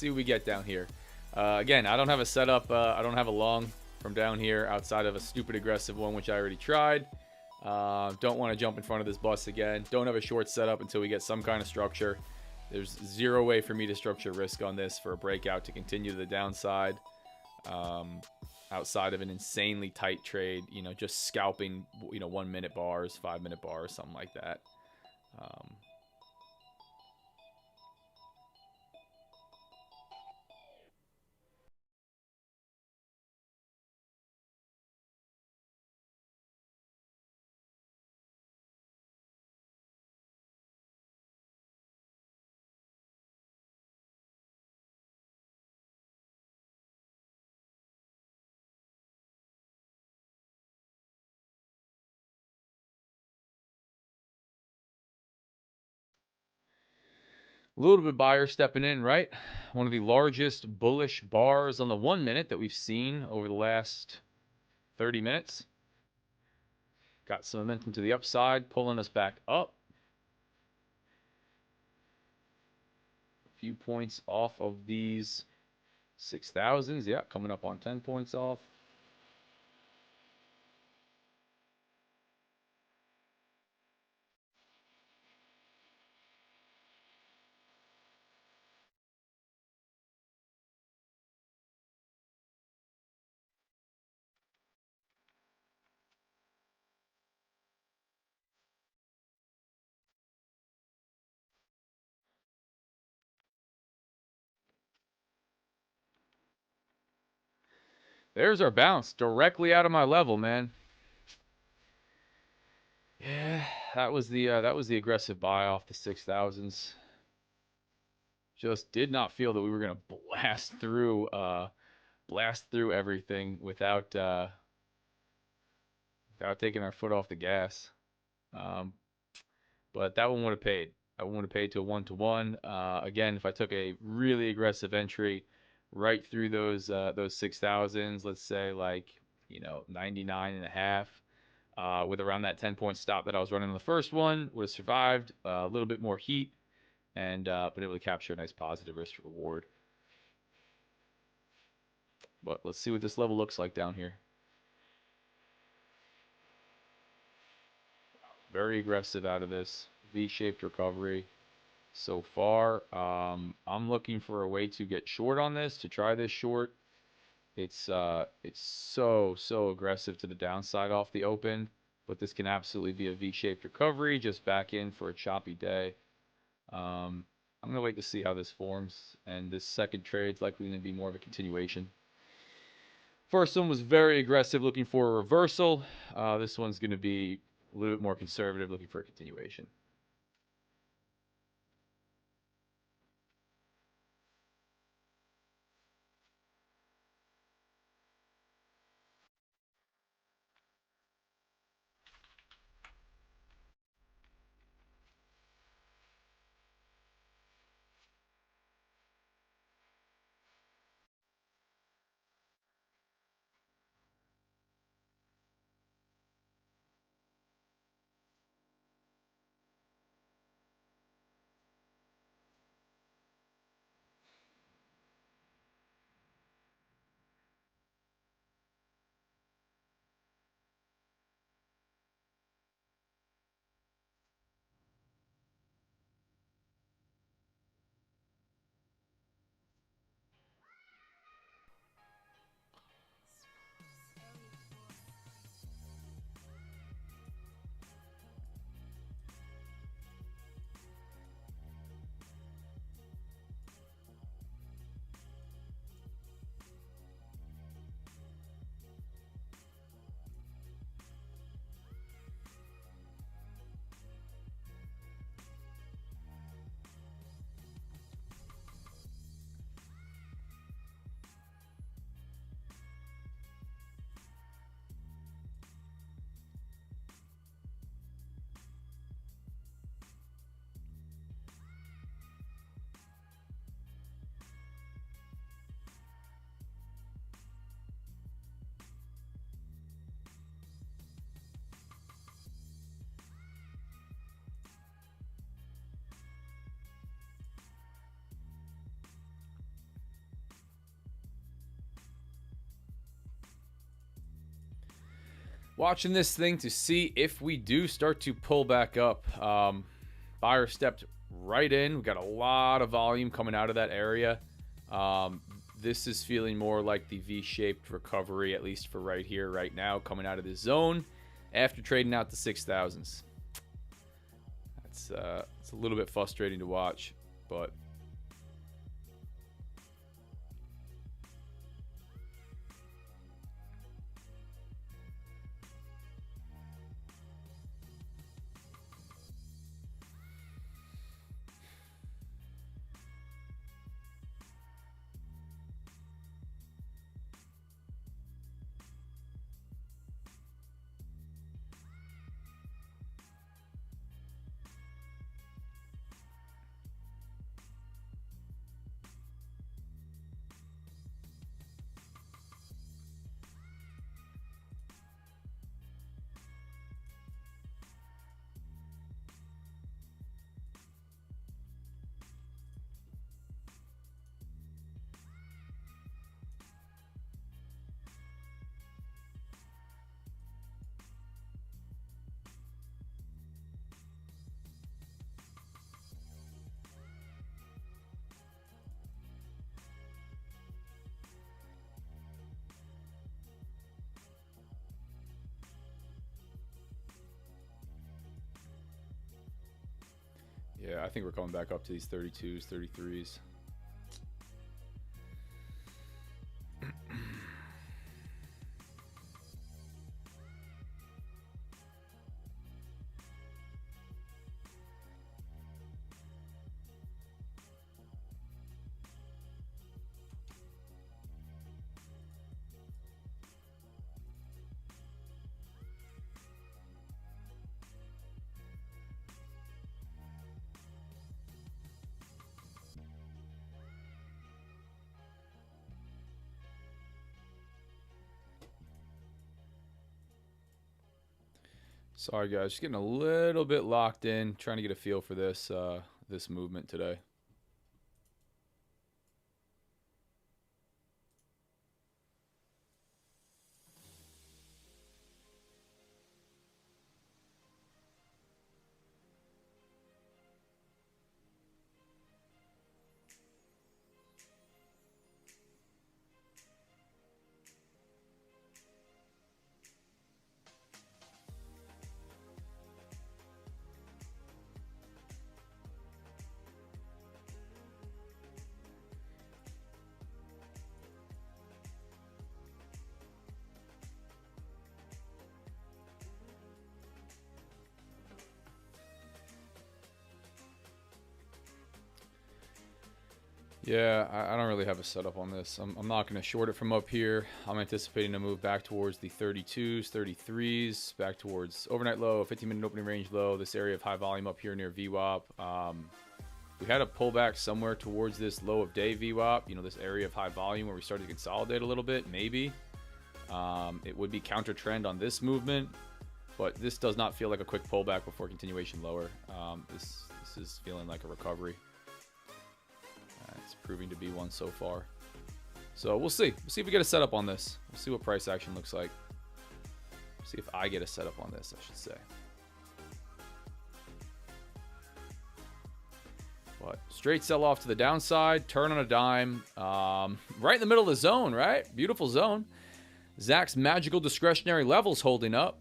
what we get down here. Again, I don't have a setup. I don't have a long from down here outside of a stupid aggressive one, which I already tried. Don't want to jump in front of this bus again. Don't have a short setup until we get some kind of structure. There's zero way for me to structure risk on this for a breakout to continue to the downside. Outside of an insanely tight trade, you know, just scalping, you know, 1 minute bars, 5 minute bars, something like that. A little bit buyer stepping in, right? One of the largest bullish bars on the 1 minute that we've seen over the last 30 minutes. Got some momentum to the upside, pulling us back up. few points off of these 6,000s. Yeah, coming up on 10 points off. There's our bounce directly out of my level, man. Yeah, that was the aggressive buy off the 6,000s. Just did not feel that we were gonna blast through everything without taking our foot off the gas. Um, but that one would have paid. I would have paid to a 1-to-1. Again, if I took a really aggressive entry right through those 6,000s, let's say like 99 and a half, with around that 10-point stop that I was running on the first one, would have survived a little bit more heat and been able to capture a nice positive risk reward. But let's see what this level looks like down here. Very aggressive out of this V-shaped recovery so far. I'm looking for a way to get short on this, to try this short. It's so aggressive to the downside off the open, but this can absolutely be a V-shaped recovery, just back in for a choppy day. I'm gonna wait to see how this forms, and this second trade's likely gonna be more of a continuation. First one was very aggressive, looking for a reversal. This one's gonna be a little bit more conservative, looking for a continuation. Watching this thing to see if we do start to pull back up. Buyer stepped right in. We got a lot of volume coming out of that area. This is feeling more like the V-shaped recovery, at least for right here, right now, coming out of this zone after trading out the 6,000s. It's a little bit frustrating to watch, but Yeah, I think we're coming back up to these 32s, 33s. Sorry guys, just getting a little bit locked in, trying to get a feel for this this movement today. Yeah, I don't really have a setup on this. I'm not going to short it from up here. I'm anticipating a move back towards the 32s, 33s, back towards overnight low, 15-minute opening range low, this area of high volume up here near VWAP. We had a pullback somewhere towards this low of day VWAP, you know, this area of high volume where we started to consolidate a little bit, maybe. It would be counter trend on this movement, but this does not feel like a quick pullback before continuation lower. This is feeling like a recovery. It's proving to be one so far. So we'll see. We'll see if we get a setup on this. We'll see what price action looks like. See if I get a setup on this, I should say. But straight sell off to the downside, turn on a dime. Right in the middle of the zone, right? Beautiful zone. Zach's magical discretionary levels holding up.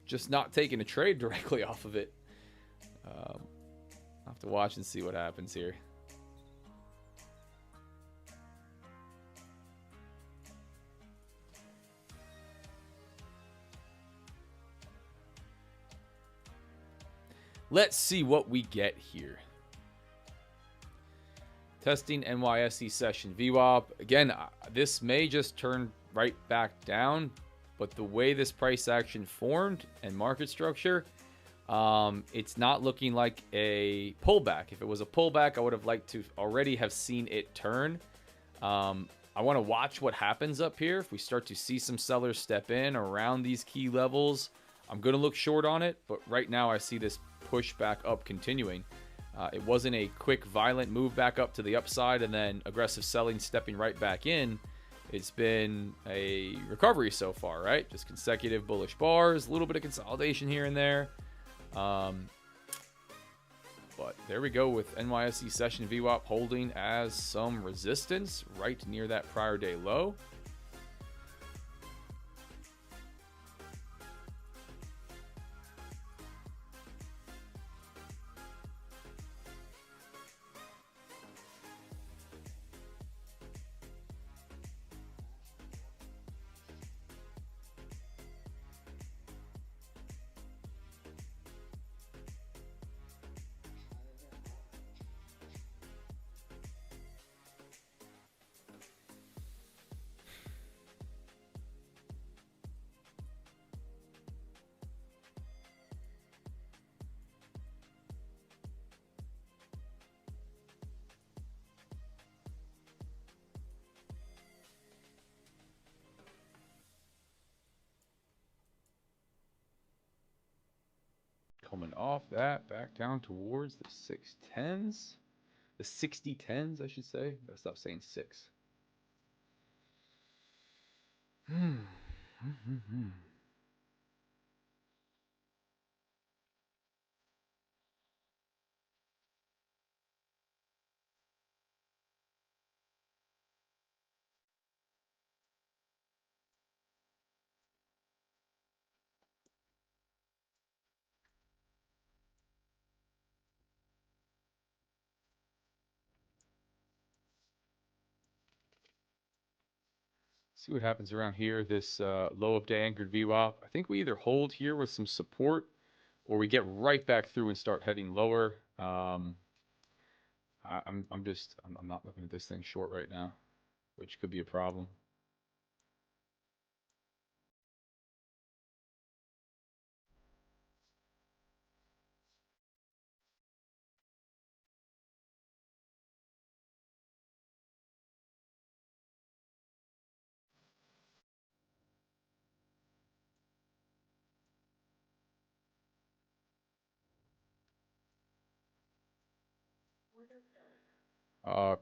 Just not taking a trade directly off of it. I'll have to watch and see what happens here. Let's see what we get here. Testing NYSE session VWAP. Again, this may just turn right back down, but the way this price action formed and market structure, it's not looking like a pullback. If it was a pullback, I would have liked to already have seen it turn. I want to watch what happens up here. If we start to see some sellers step in around these key levels, I'm going to look short on it, but right now I see this push back up continuing. It wasn't a quick violent move back up to the upside and then aggressive selling stepping right back in. It's been a recovery so far, right? Just consecutive bullish bars, a little bit of consolidation here and there. But there we go with NYSE session VWAP holding as some resistance right near that prior day low. Coming off that, back down towards the 610s. The 6010s, I should say. Gotta stop saying 6. See what happens around here. This low of day anchored VWAP. I think we either hold here with some support, or we get right back through and start heading lower. I'm not looking at this thing short right now, which could be a problem.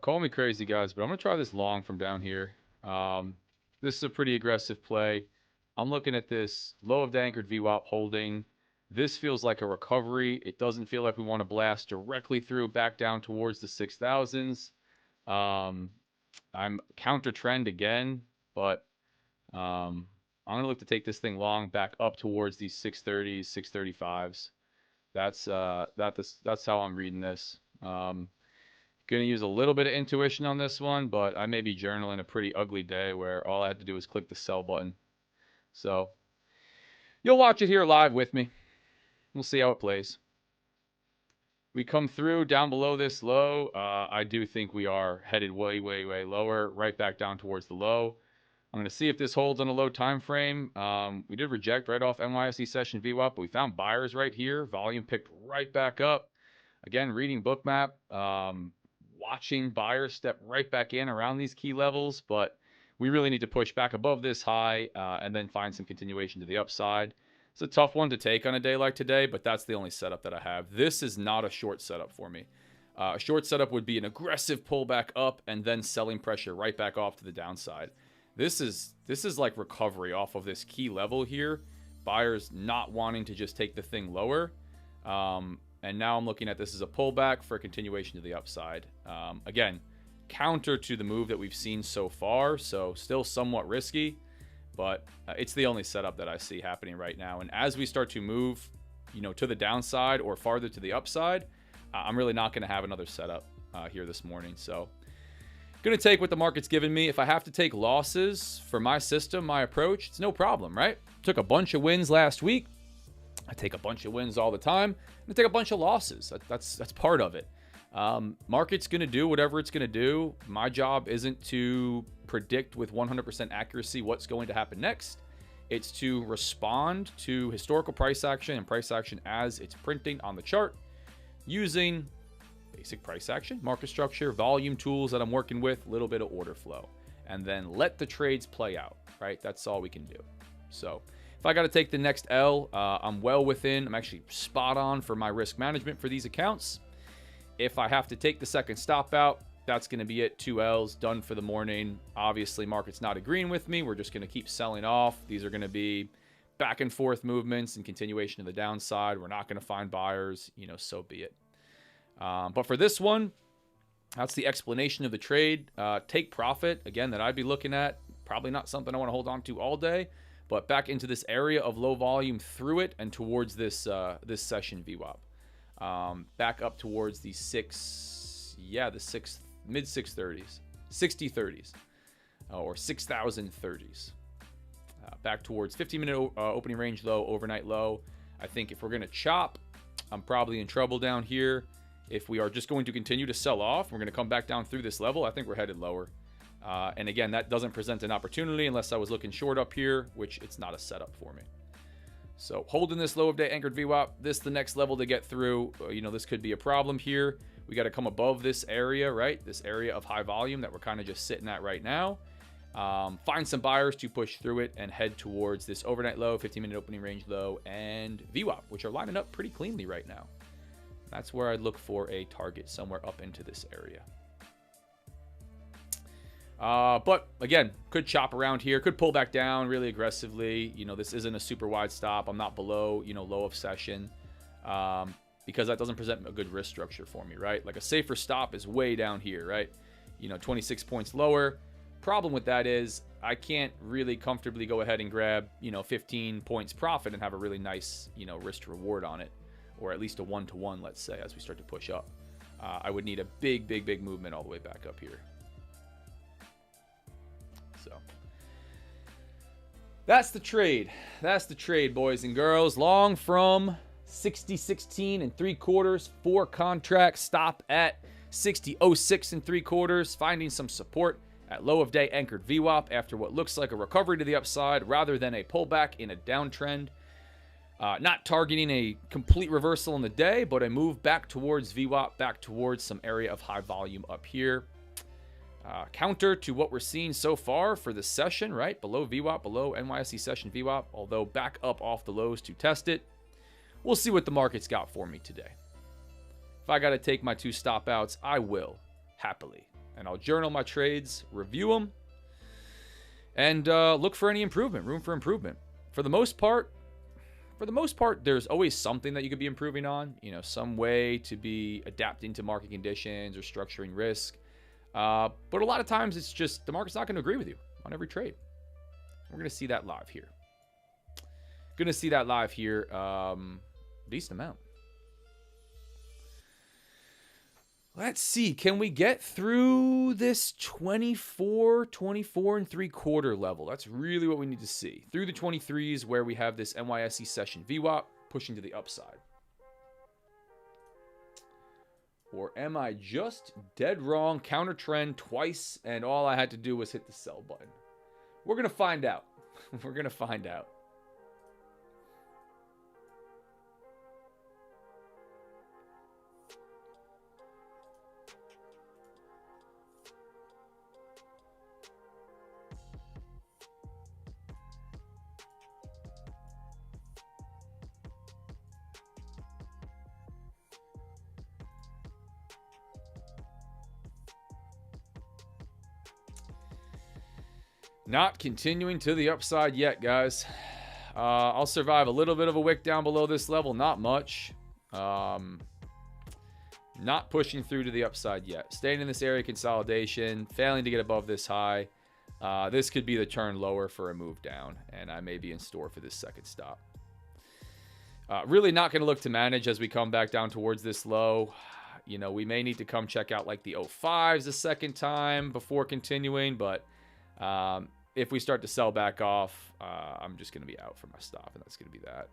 Call me crazy, guys, but I'm gonna try this long from down here. This is a pretty aggressive play. I'm looking at this low of the anchored VWAP holding. This feels like a recovery. It doesn't feel like we want to blast directly through back down towards the 6,000s. I'm counter trend again, but I'm gonna look to take this thing long back up towards these 630s, 635s. That's how I'm reading this. Going to use a little bit of intuition on this one, but I may be journaling a pretty ugly day where all I had to do was click the sell button. So you'll watch it here live with me. We'll see how it plays. We come through down below this low. I do think we are headed way, way, way lower, right back down towards the low. I'm going to see if this holds on a low time frame. We did reject right off NYSE session VWAP, but we found buyers right here. Volume picked right back up. Again, reading Bookmap. Watching buyers step right back in around these key levels, but we really need to push back above this high and then find some continuation to the upside. It's a tough one to take on a day like today, but that's the only setup that I have. This is not a short setup for me. A short setup would be an aggressive pullback up and then selling pressure right back off to the downside. This is like recovery off of this key level here. Buyers not wanting to just take the thing lower. And now I'm looking at this as a pullback for a continuation to the upside. Again, counter to the move that we've seen so far, so still somewhat risky, but it's the only setup that I see happening right now. And as we start to move, to the downside or farther to the upside, I'm really not going to have another setup here this morning. So going to take what the market's given me. If I have to take losses for my system, my approach, it's no problem, right? Took a bunch of wins last week. I take a bunch of wins all the time. I take a bunch of losses. That's part of it. Market's going to do whatever it's going to do. My job isn't to predict with 100% accuracy what's going to happen next. It's to respond to historical price action and price action as it's printing on the chart using basic price action, market structure, volume tools that I'm working with, a little bit of order flow, and then let the trades play out, right? That's all we can do. So if I got to take the next L, I'm well within. I'm actually spot on for my risk management for these accounts. If I have to take the second stop out, that's going to be it. 2 L's done for the morning. Obviously, market's not agreeing with me. We're just going to keep selling off. These are going to be back and forth movements and continuation of the downside. We're not going to find buyers. So be it. But for this one, that's the explanation of the trade. Take profit, again, that I'd be looking at. Probably not something I want to hold on to all day. But back into this area of low volume through it and towards this this session VWAP. Back up towards the mid 630s, 6030s, or 6030s. Back towards 15-minute opening range low, overnight low. I think if we're going to chop, I'm probably in trouble down here. If we are just going to continue to sell off, we're going to come back down through this level. I think we're headed lower. And again, that doesn't present an opportunity unless I was looking short up here, which it's not a setup for me. So holding this low of day anchored VWAP, this the next level to get through. This could be a problem here. We got to come above this area, right? This area of high volume that we're kind of just sitting at right now. Find some buyers to push through it and head towards this overnight low, 15-minute opening range low, and VWAP, which are lining up pretty cleanly right now. That's where I'd look for a target somewhere up into this area. But again, could chop around here, could pull back down really aggressively. This isn't a super wide stop. I'm not below, low of session, because that doesn't present a good risk structure for me, right? Like a safer stop is way down here, right? 26 points lower. Problem with that is I can't really comfortably go ahead and grab, 15 points profit and have a really nice, risk to reward on it, or at least a 1-to-1, let's say, as we start to push up. I would need a big movement all the way back up here. So That's the trade. That's the trade, boys and girls. Long from 60.16 3/4, 4 contracts. Stop at 60.06 3/4, finding some support at low of day anchored VWAP after what looks like a recovery to the upside rather than a pullback in a downtrend. Not targeting a complete reversal in the day, but a move back towards VWAP, back towards some area of high volume up here. Counter to what we're seeing so far for the session, right? Below VWAP, below NYSE session VWAP, although back up off the lows to test it. We'll see what the market's got for me today. If I got to take my 2 stop outs, I will, happily. And I'll journal my trades, review them, and look for any improvement, room for improvement. For the most part, there's always something that you could be improving on. You know, some way to be adapting to market conditions or structuring risk. But a lot of times it's just the market's not going to agree with you on every trade. We're going to see that live here. Decent amount. Let's see. Can we get through this 24 3/4 level? That's really what we need to see. Through the 23s where we have this NYSE session VWAP pushing to the upside. Or am I just dead wrong, counter trend twice, and all I had to do was hit the sell button? We're going to find out. We're going to find out. Not continuing to the upside yet, guys. I'll survive a little bit of a wick down below this level. Not much. Not pushing through to the upside yet. Staying in this area consolidation. Failing to get above this high. This could be the turn lower for a move down. And I may be in store for this second stop. Really not going to look to manage as we come back down towards this low. You know, we may need to come check out like the 05s a second time before continuing. But if we start to sell back off, I'm just going to be out for my stop, and that's going to be that.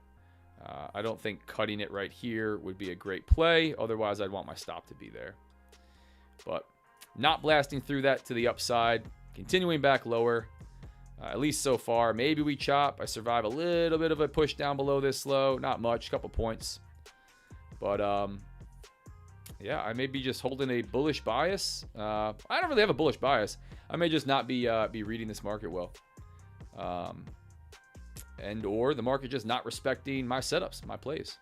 I don't think cutting it right here would be a great play. Otherwise, I'd want my stop to be there. But not blasting through that to the upside. Continuing back lower, at least so far. Maybe we chop. I survive a little bit of a push down below this low. Not much, a couple points. But yeah, I may be just holding a bullish bias. I don't really have a bullish bias. I may just not be reading this market well. And or the market just not respecting my setups, my plays.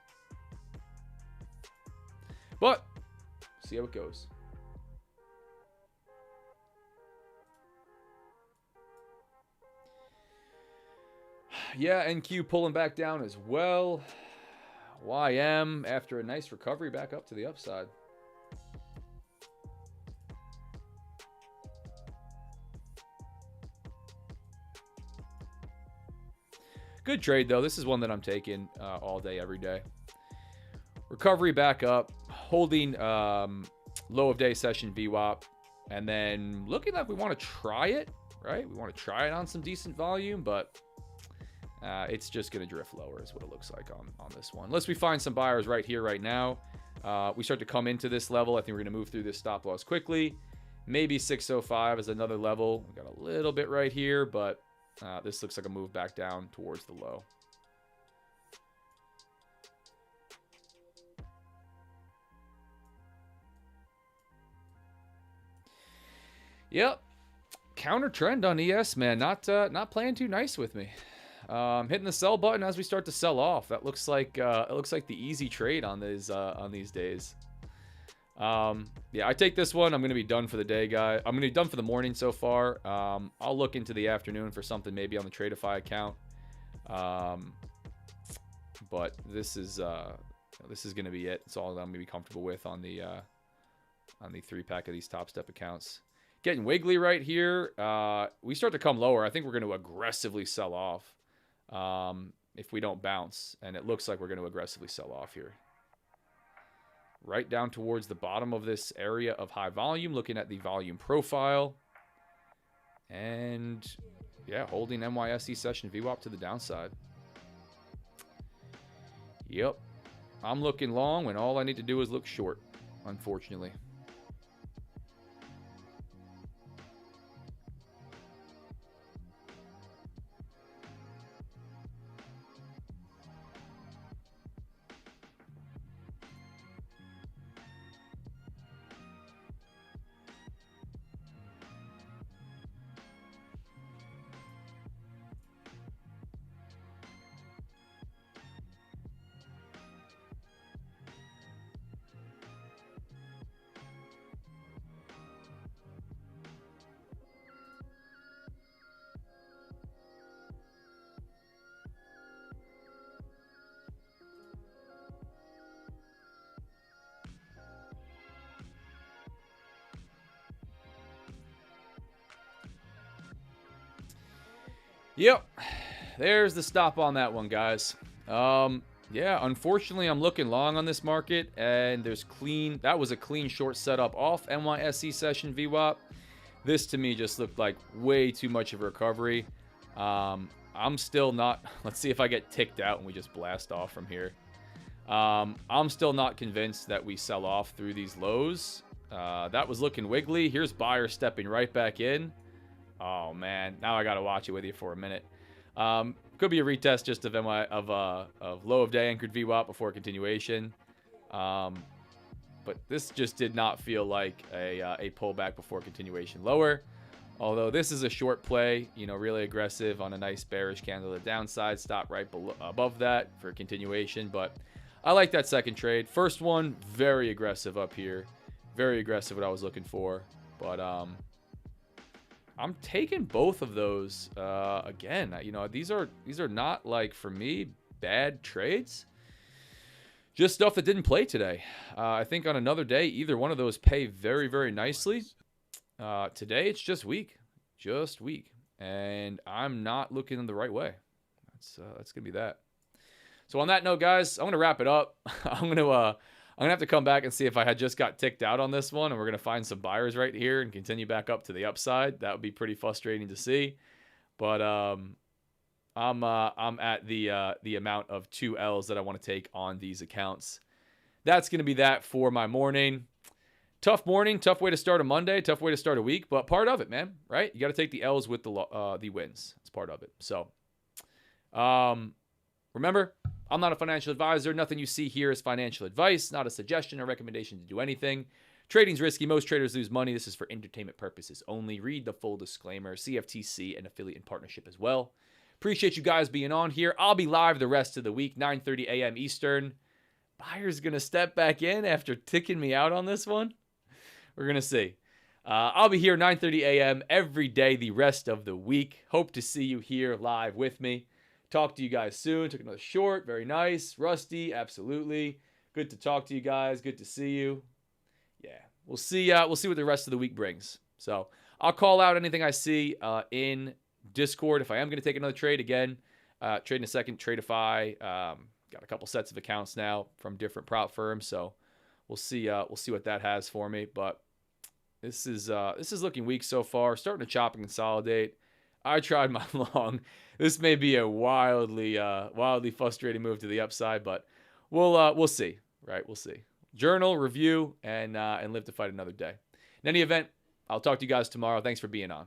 But see how it goes. Yeah, NQ pulling back down as well. YM after a nice recovery back up to the upside. Good trade, though. This is one that I'm taking all day, every day. Recovery back up, holding low of day session VWAP, and then looking like we want to try it, right? We want to try it on some decent volume, but it's just going to drift lower is what it looks like on this one. Unless we find some buyers right here, right now. We start to come into this level. I think we're going to move through this stop loss quickly. Maybe 605 is another level. We got a little bit right here, but this looks like a move back down towards the low. Yep. Counter trend on ES, man. Not playing too nice with me. Hitting the sell button as we start to sell off. That looks like it looks like the easy trade on these days. Yeah, I take this one. I'm going to be done for the day, guy. I'm going to be done for the morning so far. I'll look into the afternoon for something maybe on the Tradeify account. But this is going to be it. It's all I'm going to be comfortable with on the 3-pack of these Topstep accounts. Getting wiggly right here. We start to come lower. I think we're going to aggressively sell off if we don't bounce. And it looks like we're going to aggressively sell off here. Right down towards the bottom of this area of high volume, looking at the volume profile. And Yeah, holding NYSE session VWAP to the downside. Yep. I'm looking long when all I need to do is look short, unfortunately. Yep, there's the stop on that one, guys. Yeah, unfortunately, I'm looking long on this market, and that was a clean short setup off NYSE session VWAP. This, to me, just looked like way too much of a recovery. I'm still not, let's see if I get ticked out and we just blast off from here. I'm still not convinced that we sell off through these lows. That was looking wiggly. Here's buyer stepping right back in. Oh man, now I gotta watch it with you for a minute. Could be a retest just of low of day anchored VWAP before continuation. But this just did not feel like a pullback before continuation lower. Although this is a short play, you know, really aggressive on a nice bearish candle to the downside. Stop right above that for continuation. But I like that second trade. First one, very aggressive up here. Very aggressive, what I was looking for. But I'm taking both of those again. You know, these are not, like, for me, bad trades. Just stuff that didn't play today. I think on another day, either one of those pay very, very nicely. Today, it's just weak. Just weak. And I'm not looking in the right way. That's going to be that. So on that note, guys, I'm going to wrap it up. I'm going to have to come back and see if I had just got ticked out on this one, and we're going to find some buyers right here and continue back up to the upside. That would be pretty frustrating to see. But I'm at the amount of 2 L's that I want to take on these accounts. That's going to be that for my morning. Tough morning, tough way to start a Monday, tough way to start a week, but part of it, man, right? You got to take the L's with the wins. It's part of it. So, remember, I'm not a financial advisor. Nothing you see here is financial advice, not a suggestion or recommendation to do anything. Trading's risky. Most traders lose money. This is for entertainment purposes only. Read the full disclaimer. CFTC and affiliate and partnership as well. Appreciate you guys being on here. I'll be live the rest of the week, 9:30 a.m. Eastern. Buyer's going to step back in after ticking me out on this one. We're going to see. I'll be here 9:30 a.m. every day the rest of the week. Hope to see you here live with me. Talk to you guys soon. Took another short. Very nice. Rusty. Absolutely. Good to talk to you guys. Good to see you. Yeah. We'll see what the rest of the week brings. So I'll call out anything I see in Discord. If I am going to take another trade again, trade in a second, Tradeify. Got a couple sets of accounts now from different prop firms. So we'll see what that has for me. But this is looking weak so far. Starting to chop and consolidate. I tried my long. This may be a wildly frustrating move to the upside, but we'll see. Right, we'll see. Journal, review, and live to fight another day. In any event, I'll talk to you guys tomorrow. Thanks for being on.